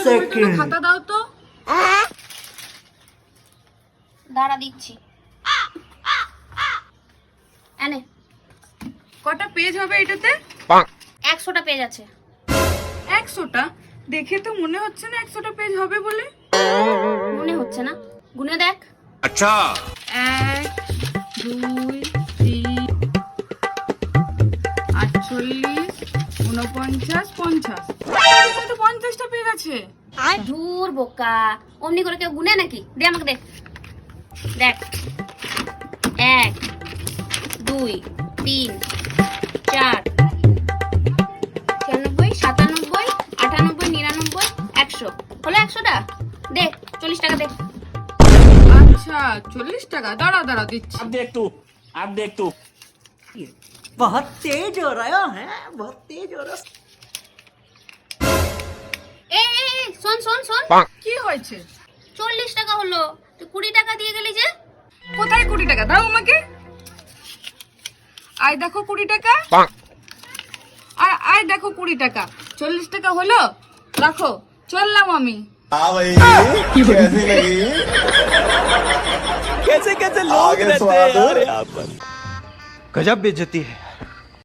Second. খাতা দাও তো। দাঁড়া দিচ্ছি। এনে কটা পেজ হবে এটাতে? 100টা পেজ আছে। 100টা? দেখে তো মনে হচ্ছে না 100টা পেজ হবে বলে। মনে হচ্ছে না, গুনে দেখ। अच्छा 1 2 3 48 49 50। এখানে তো 50টা পেজ আছে। ধুর বোকা, অমনি করে কেউ গুনে নাকি? দে আমাকে দে। দেখ, 1 2 3 4 96 97 98 99 100 হলো। 100টা দে, 40 টাকা দে। আচ্ছা 40 টাকা। দাঁড়া দাঁড়া দিচ্ছি। अब देख तू बहुत तेज हो रहा है, बहुत तेज हो रहा है। এই শোন শোন শোন, কি হয়েছে? 40 টাকা হলো, তুই 20 টাকা দিয়ে গেলি যে। কোথায় 20 টাকা? দাও আমাকে। আয় দেখো 20 টাকা। আর আয় দেখো 20 টাকা। 40 টাকা হলো, রাখো, চললাম আমি। हाँ भाई कैसी लगी? कैसे कैसे लोग रहते हैं यार यहाँ पर। गजब बेइज्जती है।